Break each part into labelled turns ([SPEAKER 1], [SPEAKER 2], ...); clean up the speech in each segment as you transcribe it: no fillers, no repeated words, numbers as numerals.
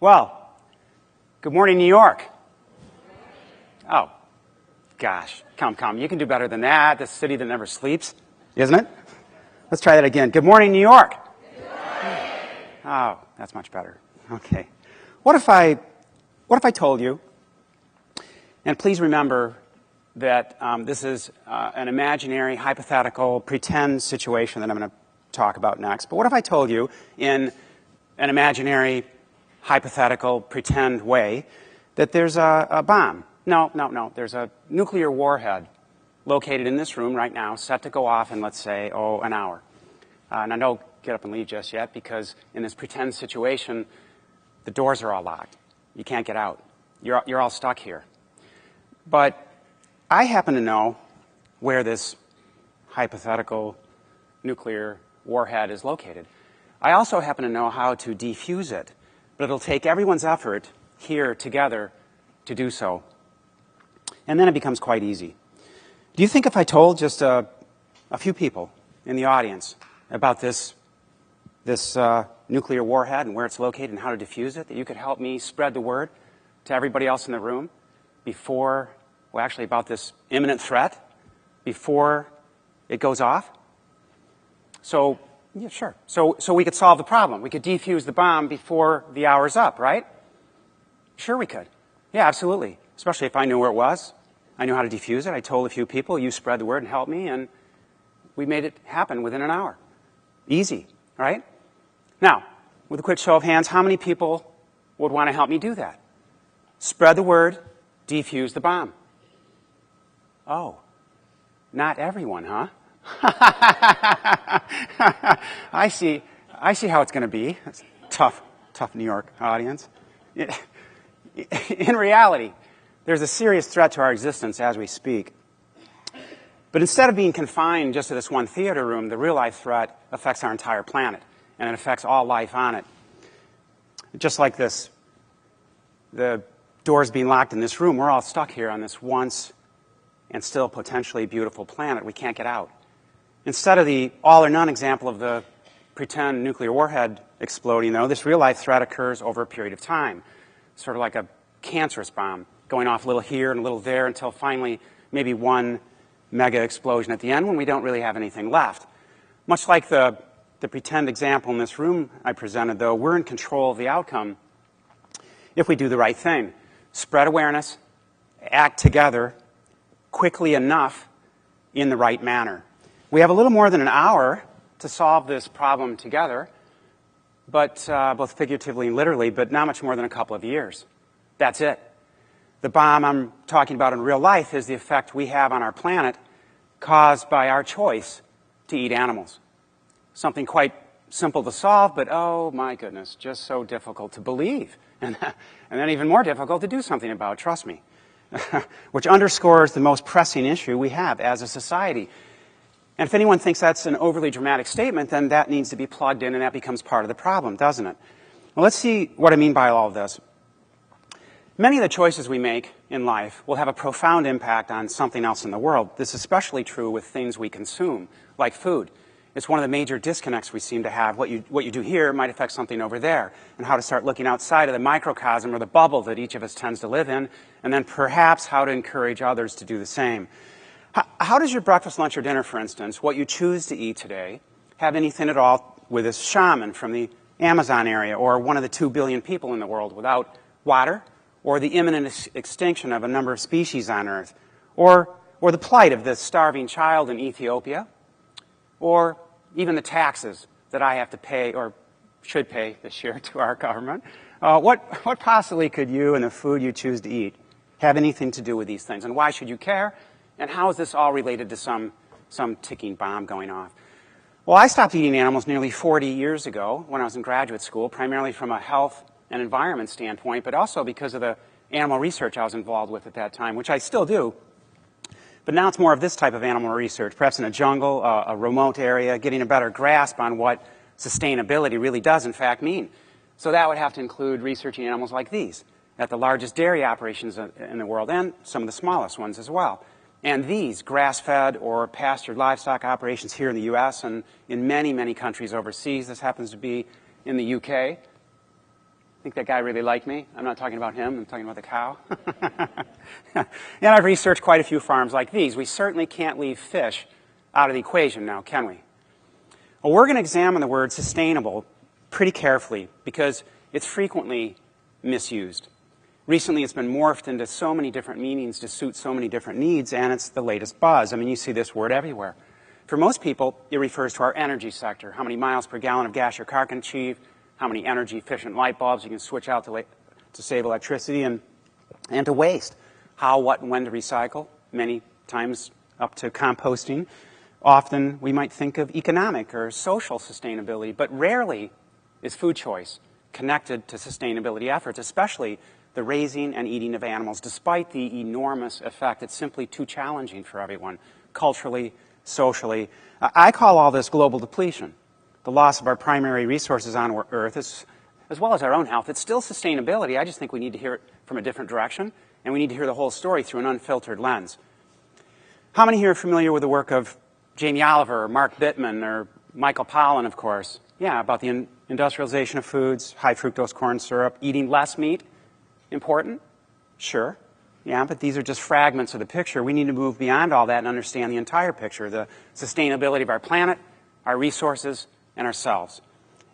[SPEAKER 1] Well, good morning, New York. Oh, gosh, come. You can do better than that. This city that never sleeps, isn't it? Let's try that again. Good morning, New York.
[SPEAKER 2] Good morning.
[SPEAKER 1] Oh, that's much better. Okay. What if I told you, and please remember that this is an imaginary, hypothetical, pretend situation that I'm going to talk about next. But what if I told you in an imaginary, hypothetical, pretend way that there's a bomb? No. There's a nuclear warhead located in this room right now, set to go off in, let's say, an hour. Now, don't get up and leave just yet, because in this pretend situation, the doors are all locked. You can't get out. You're all stuck here. But I happen to know where this hypothetical nuclear warhead is located. I also happen to know how to defuse it, but it'll take everyone's effort here together to do so. And then it becomes quite easy. Do you think if I told just a few people in the audience about this nuclear warhead and where it's located and how to defuse it, that you could help me spread the word to everybody else in the room about this imminent threat before it goes off? So, yeah, sure. So we could solve the problem. We could defuse the bomb before the hour's up, right? Sure we could. Yeah, absolutely. Especially if I knew where it was. I knew how to defuse it. I told a few people. You spread the word and helped me, and we made it happen within an hour. Easy, right? Now, with a quick show of hands, how many people would want to help me do that? Spread the word, defuse the bomb. Oh, not everyone, huh? I see how it's going to be. It's tough New York audience. In reality, there's a serious threat to our existence as we speak. But instead of being confined just to this one theater room, the real-life threat affects our entire planet, and it affects all life on it. Just like this, the doors being locked in this room, we're all stuck here on this once and still potentially beautiful planet. We can't get out. Instead of the all-or-none example of the pretend nuclear warhead exploding, though, this real-life threat occurs over a period of time, sort of like a cancerous bomb, going off a little here and a little there until finally maybe one mega explosion at the end when we don't really have anything left. Much like the pretend example in this room I presented, though, we're in control of the outcome if we do the right thing. Spread awareness, act together quickly enough in the right manner. We have a little more than an hour to solve this problem together, but both figuratively and literally, but not much more than a couple of years. That's it. The bomb I'm talking about in real life is the effect we have on our planet caused by our choice to eat animals. Something quite simple to solve, but oh my goodness, just so difficult to believe. And then even more difficult to do something about, trust me. Which underscores the most pressing issue we have as a society. And if anyone thinks that's an overly dramatic statement, then that needs to be plugged in, and that becomes part of the problem, doesn't it? Well, let's see what I mean by all of this. Many of the choices we make in life will have a profound impact on something else in the world. This is especially true with things we consume, like food. It's one of the major disconnects we seem to have. What you do here might affect something over there, and how to start looking outside of the microcosm or the bubble that each of us tends to live in, and then perhaps how to encourage others to do the same. How does your breakfast, lunch, or dinner, for instance, what you choose to eat today, have anything at all with this shaman from the Amazon area or one of the 2 billion people in the world without water, or the imminent extinction of a number of species on Earth, or the plight of this starving child in Ethiopia, or even the taxes that I have to pay or should pay this year to our government? What possibly could you and the food you choose to eat have anything to do with these things? And why should you care? And how is this all related to some ticking bomb going off? Well, I stopped eating animals nearly 40 years ago when I was in graduate school, primarily from a health and environment standpoint, but also because of the animal research I was involved with at that time, which I still do. But now it's more of this type of animal research, perhaps in a jungle, a remote area, getting a better grasp on what sustainability really does in fact mean. So that would have to include researching animals like these at the largest dairy operations in the world and some of the smallest ones as well. And these grass-fed or pastured livestock operations here in the U.S. and in many, many countries overseas. This happens to be in the UK. think that guy really liked me. I'm not talking about him. I'm talking about the cow. And I've researched quite a few farms like these. We certainly can't leave fish out of the equation now, can we? Well, we're going to examine the word sustainable pretty carefully because it's frequently misused. Recently, it's been morphed into so many different meanings to suit so many different needs, and it's the latest buzz. I mean, you see this word everywhere. For most people, it refers to our energy sector, how many miles per gallon of gas your car can achieve, how many energy-efficient light bulbs you can switch out to save electricity, and to waste, how, what, and when to recycle, many times up to composting. Often, we might think of economic or social sustainability, but rarely is food choice connected to sustainability efforts, especially the raising and eating of animals, despite the enormous effect. It's simply too challenging for everyone, culturally, socially. I call all this global depletion, the loss of our primary resources on Earth, as well as our own health. It's still sustainability. I just think we need to hear it from a different direction, and we need to hear the whole story through an unfiltered lens. How many here are familiar with the work of Jamie Oliver, or Mark Bittman, or Michael Pollan, of course? Yeah, about the industrialization of foods, high fructose corn syrup, eating less meat. Important? Sure. Yeah, but these are just fragments of the picture. We need to move beyond all that and understand the entire picture, the sustainability of our planet, our resources, and ourselves.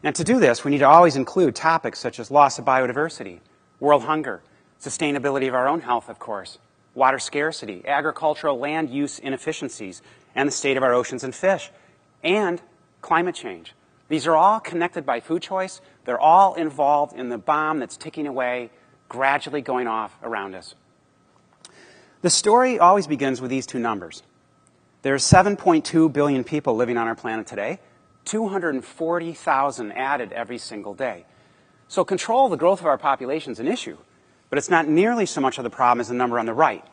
[SPEAKER 1] And to do this, we need to always include topics such as loss of biodiversity, world hunger, sustainability of our own health, of course, water scarcity, agricultural land use inefficiencies, and the state of our oceans and fish, and climate change. These are all connected by food choice. They're all involved in the bomb that's ticking away, gradually going off around us. The story always begins with these two numbers. There are 7.2 billion people living on our planet today, 240,000 added every single day. So control of the growth of our population is an issue, but it's not nearly so much of the problem as the number on the right,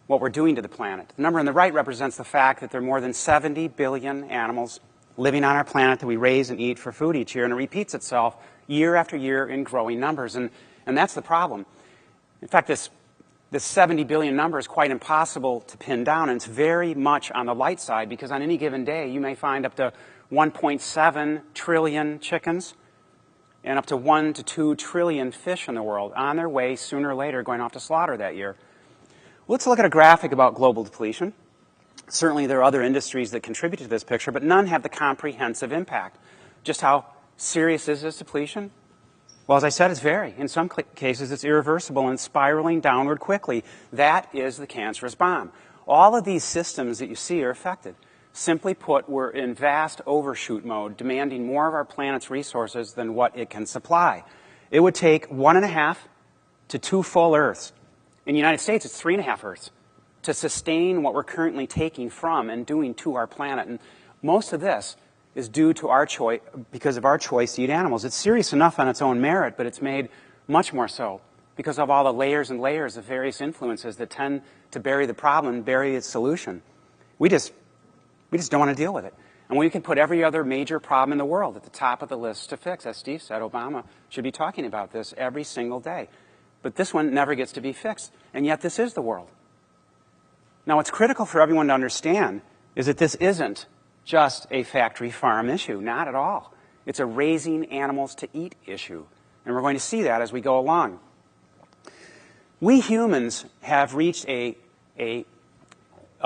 [SPEAKER 1] what we're doing to the planet. The number on the right represents the fact that there are more than 70 billion animals living on our planet that we raise and eat for food each year, and it repeats itself year after year in growing numbers, and that's the problem. In fact, this 70 billion number is quite impossible to pin down, and it's very much on the light side because on any given day you may find up to 1.7 trillion chickens and up to 1 to 2 trillion fish in the world on their way sooner or later going off to slaughter that year. Let's look at a graphic about global depletion. Certainly there are other industries that contribute to this picture, but none have the comprehensive impact. Just how serious is this depletion? Well, as I said, it's very. In some cases, it's irreversible and spiraling downward quickly. That is the cancerous bomb. All of these systems that you see are affected. Simply put, we're in vast overshoot mode, demanding more of our planet's resources than what it can supply. It would take 1.5 to 2 full Earths. In the United States, it's 3.5 Earths to sustain what we're currently taking from and doing to our planet. And most of this is due to our choice, because of our choice to eat animals. It's serious enough on its own merit, but it's made much more so because of all the layers and layers of various influences that tend to bury the problem and bury its solution. We just don't want to deal with it. And we can put every other major problem in the world at the top of the list to fix. As Steve said, Obama should be talking about this every single day. But this one never gets to be fixed. And yet this is the world. Now, what's critical for everyone to understand is that this isn't just a factory farm issue. Not at all. It's a raising animals to eat issue. And we're going to see that as we go along. We humans have reached a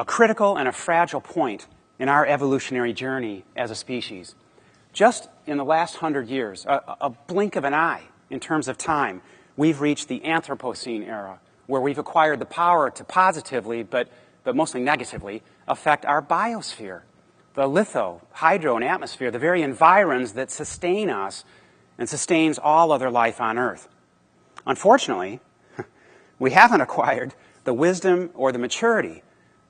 [SPEAKER 1] critical and a fragile point in our evolutionary journey as a species. Just in the last 100 years, a blink of an eye in terms of time, we've reached the Anthropocene era, where we've acquired the power to positively, but mostly negatively, affect our biosphere. The litho, hydro, and atmosphere, the very environs that sustain us and sustains all other life on Earth. Unfortunately, we haven't acquired the wisdom or the maturity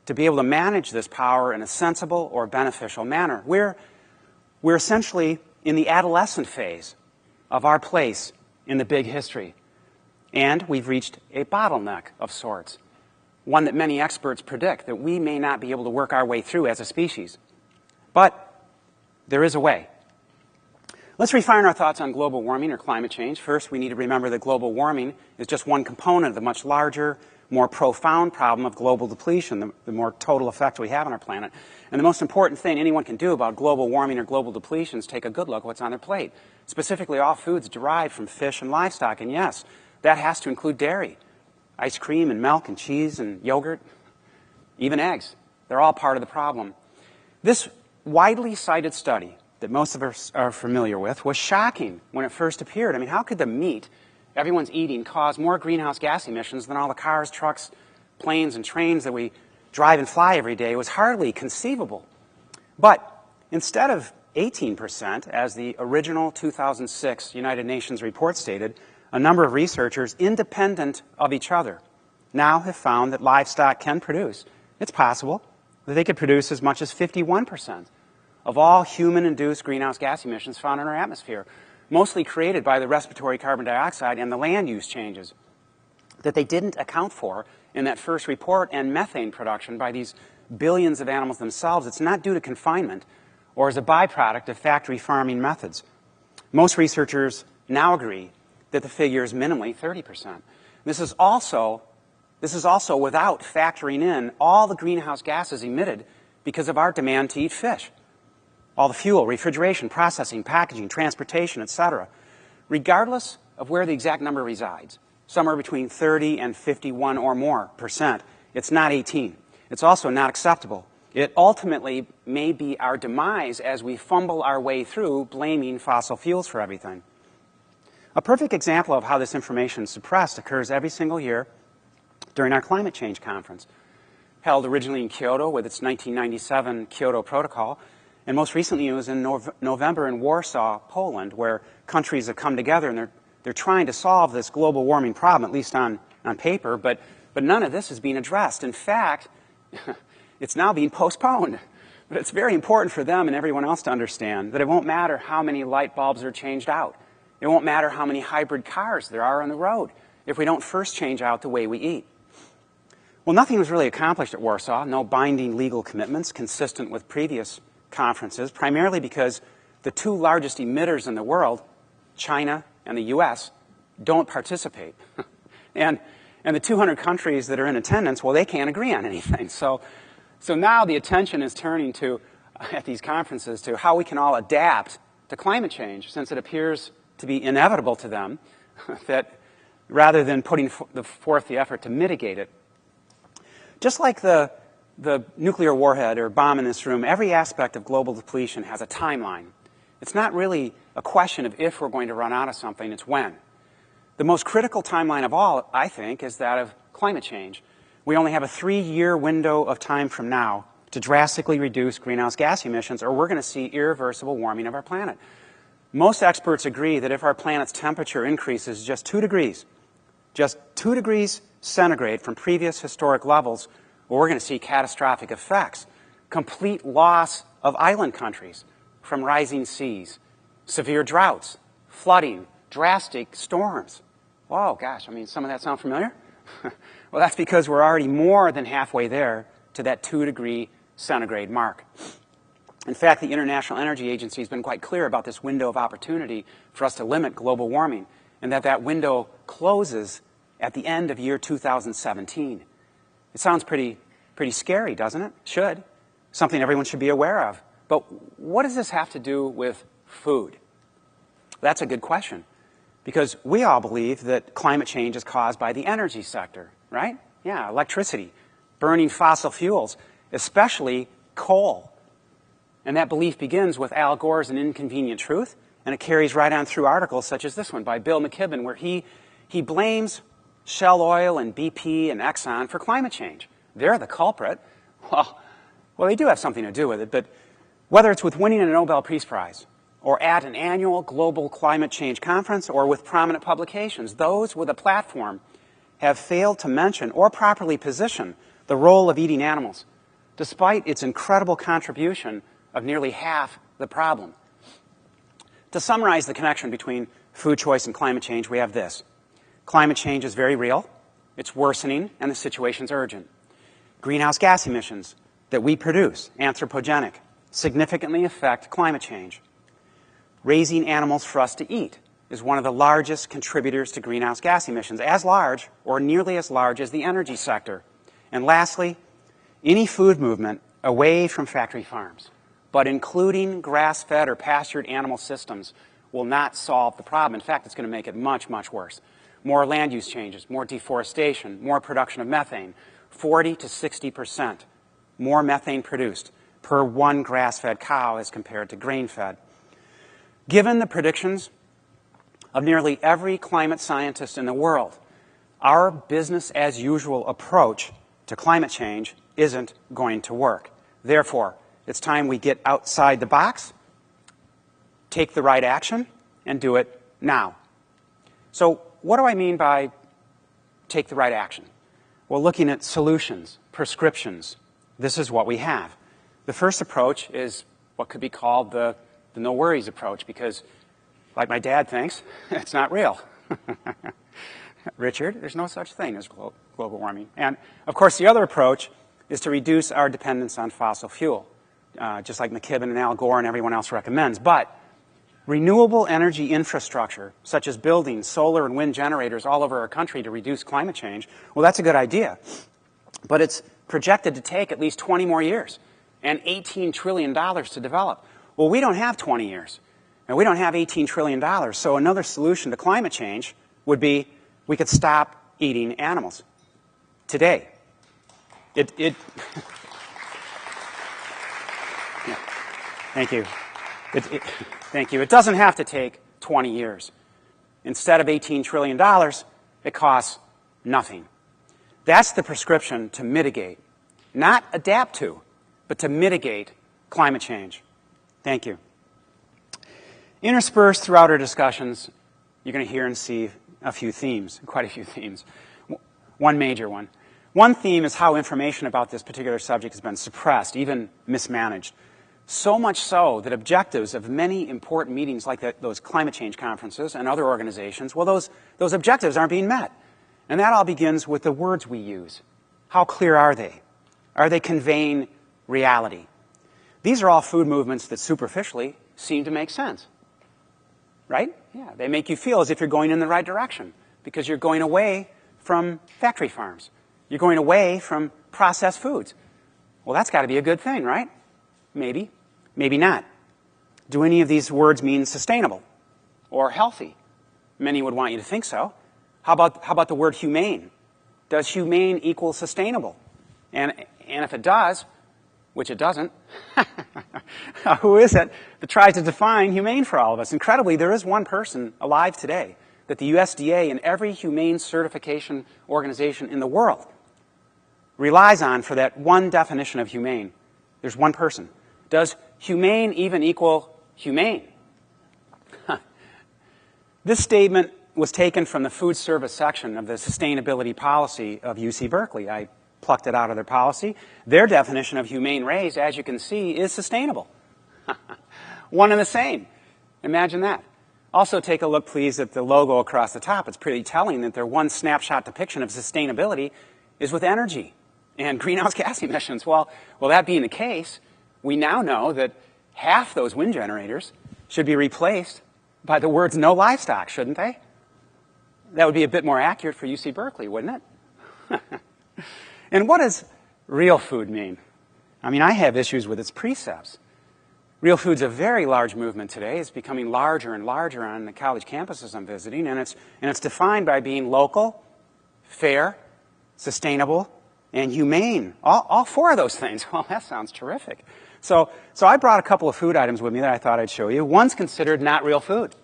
[SPEAKER 1] to be able to manage this power in a sensible or beneficial manner. We're essentially in the adolescent phase of our place in the big history. And we've reached a bottleneck of sorts, one that many experts predict that we may not be able to work our way through as a species. But there is a way. Let's refine our thoughts on global warming or climate change. First, we need to remember that global warming is just one component of the much larger, more profound problem of global depletion, the more total effect we have on our planet. And the most important thing anyone can do about global warming or global depletion is take a good look at what's on their plate, specifically all foods derived from fish and livestock. And yes, that has to include dairy, ice cream and milk and cheese and yogurt, even eggs. They're all part of the problem. This widely cited study that most of us are familiar with was shocking when it first appeared. I mean, how could the meat everyone's eating cause more greenhouse gas emissions than all the cars, trucks, planes, and trains that we drive and fly every day? It was hardly conceivable. But instead of 18%, as the original 2006 United Nations report stated, a number of researchers, independent of each other, now have found that livestock can produce, it's possible, that they could produce as much as 51% of all human-induced greenhouse gas emissions found in our atmosphere, mostly created by the respiratory carbon dioxide and the land use changes that they didn't account for in that first report, and methane production by these billions of animals themselves. It's not due to confinement or as a byproduct of factory farming methods. Most researchers now agree that the figure is minimally 30%. This is also without factoring in all the greenhouse gases emitted because of our demand to eat fish. All the fuel, refrigeration, processing, packaging, transportation, etc. Regardless of where the exact number resides, somewhere between 30 and 51 or more %, it's not 18. It's also not acceptable. It ultimately may be our demise as we fumble our way through blaming fossil fuels for everything. A perfect example of how this information is suppressed occurs every single year during our climate change conference, held originally in Kyoto with its 1997 Kyoto Protocol, and most recently it was in November in Warsaw, Poland, where countries have come together and they're trying to solve this global warming problem, at least on paper, but none of this is being addressed. In fact, it's now being postponed. But it's very important for them and everyone else to understand that it won't matter how many light bulbs are changed out. It won't matter how many hybrid cars there are on the road if we don't first change out the way we eat. Well, nothing was really accomplished at Warsaw, no binding legal commitments consistent with previous conferences, primarily because the two largest emitters in the world, China and the U.S., don't participate. and the 200 countries that are in attendance, well, they can't agree on anything. So now the attention is turning to, at these conferences, to how we can all adapt to climate change, since it appears to be inevitable to them, that rather than putting forth the effort to mitigate it. Just like the nuclear warhead or bomb in this room, every aspect of global depletion has a timeline. It's not really a question of if we're going to run out of something, it's when. The most critical timeline of all, I think, is that of climate change. We only have a 3-year window of time from now to drastically reduce greenhouse gas emissions, or we're going to see irreversible warming of our planet. Most experts agree that if our planet's temperature increases just 2 degrees centigrade from previous historic levels, well, we're going to see catastrophic effects. Complete loss of island countries from rising seas, severe droughts, flooding, drastic storms. Oh, gosh, I mean, some of that sound familiar? Well, that's because we're already more than halfway there to that 2-degree centigrade mark. In fact, the International Energy Agency has been quite clear about this window of opportunity for us to limit global warming, and that window closes at the end of year 2017. It sounds pretty scary, doesn't it? Should. Something everyone should be aware of. But what does this have to do with food? That's a good question, because we all believe that climate change is caused by the energy sector, right? Yeah, electricity, burning fossil fuels, especially coal. And that belief begins with Al Gore's An Inconvenient Truth, and it carries right on through articles such as this one by Bill McKibben, where he blames Shell Oil and BP and Exxon for climate change. They're the culprit. Well, they do have something to do with it, but whether it's with winning a Nobel Peace Prize or at an annual global climate change conference or with prominent publications, those with a platform have failed to mention or properly position the role of eating animals, despite its incredible contribution of nearly half the problem. To summarize the connection between food choice and climate change, we have this. Climate change is very real, it's worsening, and the situation's urgent. Greenhouse gas emissions that we produce, anthropogenic, significantly affect climate change. Raising animals for us to eat, is one of the largest contributors to greenhouse gas emissions, as large or nearly as large as the energy sector. And lastly, any food movement away from factory farms, but including grass-fed or pastured animal systems, will not solve the problem. In fact, it's going to make it much, much worse. More land use changes, more deforestation, more production of methane, 40 to 60% more methane produced per one grass-fed cow as compared to grain-fed. Given the predictions of nearly every climate scientist in the world, our business-as-usual approach to climate change isn't going to work. Therefore, it's time we get outside the box, take the right action, and do it now. So what do I mean by take the right action? Well, looking at solutions, prescriptions, this is what we have. The first approach is what could be called the no worries approach, because, like my dad thinks, it's not real. Richard, there's no such thing as global warming. And, of course, the other approach is to reduce our dependence on fossil fuel, just like McKibben and Al Gore and everyone else recommends. But renewable energy infrastructure, such as building solar and wind generators all over our country to reduce climate change, well, that's a good idea. But it's projected to take at least 20 more years and $18 trillion to develop. Well, we don't have 20 years, and we don't have $18 trillion. So another solution to climate change would be we could stop eating animals today. Yeah. Thank you. Thank you. It doesn't have to take 20 years. Instead of $18 trillion, it costs nothing. That's the prescription to mitigate, not adapt to, but to mitigate climate change. Thank you. Interspersed throughout our discussions, you're going to hear and see a few themes, quite a few themes. One major one. One theme is how information about this particular subject has been suppressed, even mismanaged. So much so that objectives of many important meetings like those climate change conferences and other organizations, well, those objectives aren't being met. And that all begins with the words we use. How clear are they? Are they conveying reality? These are all food movements that superficially seem to make sense. Right? Yeah, they make you feel as if you're going in the right direction because you're going away from factory farms. You're going away from processed foods. Well, that's got to be a good thing, right? Maybe. Maybe not. Do any of these words mean sustainable or healthy? Many would want you to think so. How about the word humane? Does humane equal sustainable? And if it does, which it doesn't, who is it that tries to define humane for all of us? Incredibly, there is one person alive today that the USDA and every humane certification organization in the world relies on for that one definition of humane. There's one person. Does humane even equal humane? This statement was taken from the food service section of the sustainability policy of UC Berkeley. I plucked it out of their policy. Their definition of humane raised, as you can see, is sustainable. One and the same. Imagine that. Also take a look, please, at the logo across the top. It's pretty telling that their one snapshot depiction of sustainability is with energy and greenhouse gas emissions. Well, that being the case, we now know that half those wind generators should be replaced by the words no livestock, shouldn't they? That would be a bit more accurate for UC Berkeley, wouldn't it? And what does real food mean? I mean, I have issues with its precepts. Real food's a very large movement today. It's becoming larger and larger on the college campuses I'm visiting, and it's defined by being local, fair, sustainable, and humane. All four of those things. Well, that sounds terrific. So I brought a couple of food items with me that I thought I'd show you. One's considered not real food.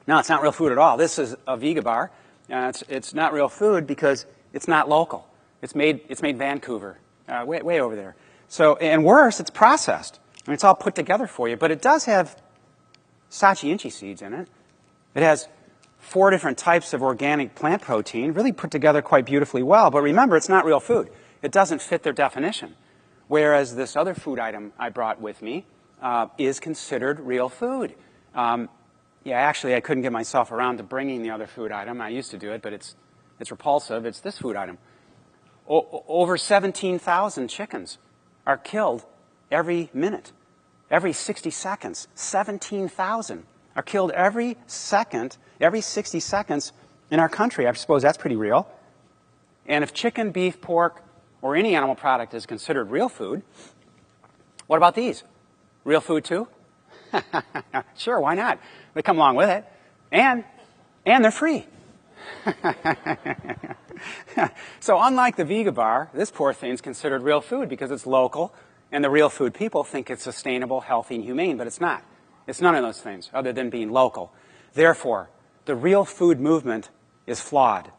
[SPEAKER 1] No, it's not real food at all. This is a Vega bar. It's not real food because it's not local. It's made Vancouver, way over there. So, and worse, it's processed. I mean, it's all put together for you, but it does have sachi-inchi seeds in it. It has 4 different types of organic plant protein, really put together quite beautifully well. But remember, it's not real food. It doesn't fit their definition. Whereas this other food item I brought with me is considered real food. Yeah, actually, I couldn't get myself around to bringing the other food item. I used to do it, but it's repulsive. It's this food item. Over 17,000 chickens are killed every minute, every 60 seconds. 17,000 are killed every second, every 60 seconds in our country. I suppose that's pretty real. And if chicken, beef, pork, or any animal product is considered real food, what about these? Real food too? Sure, why not? They come along with it. And they're free. So unlike the Vega bar, this poor thing's considered real food because it's local, and the real food people think it's sustainable, healthy, and humane, but it's not. It's none of those things other than being local. Therefore, the real food movement is flawed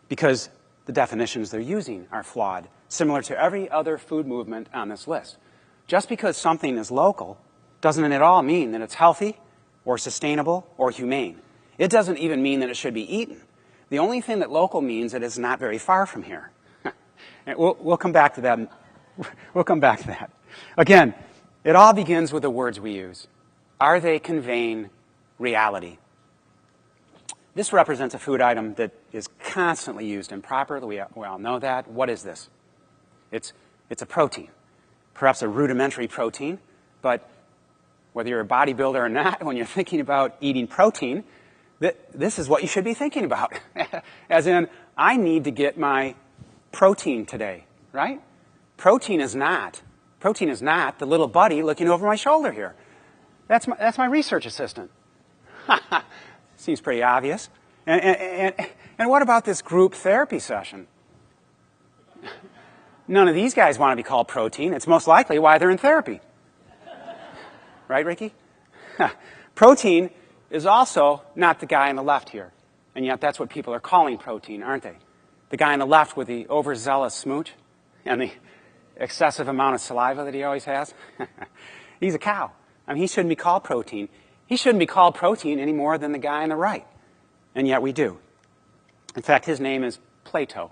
[SPEAKER 1] because the definitions they're using are flawed, similar to every other food movement on this list. Just because something is local doesn't at all mean that it's healthy or sustainable or humane. It doesn't even mean that it should be eaten. The only thing that local means that it's not very far from here. We'll come back to that. We'll come back to that. Again, it all begins with the words we use. Are they conveying reality? This represents a food item that is constantly used improperly. We all know that. What is this? It's a protein, perhaps a rudimentary protein, but whether you're a bodybuilder or not, when you're thinking about eating protein, this is what you should be thinking about. As in, I need to get my protein today, right? Protein is not the little buddy looking over my shoulder here. That's my research assistant. Seems pretty obvious. And what about this group therapy session? None of these guys want to be called protein. It's most likely why they're in therapy. Right, Ricky? Protein is also not the guy on the left here. And yet that's what people are calling protein, aren't they? The guy on the left with the overzealous smooch and the excessive amount of saliva that he always has. He's a cow. I mean, he shouldn't be called protein. He shouldn't be called protein any more than the guy on the right. And yet we do. In fact, his name is Plato.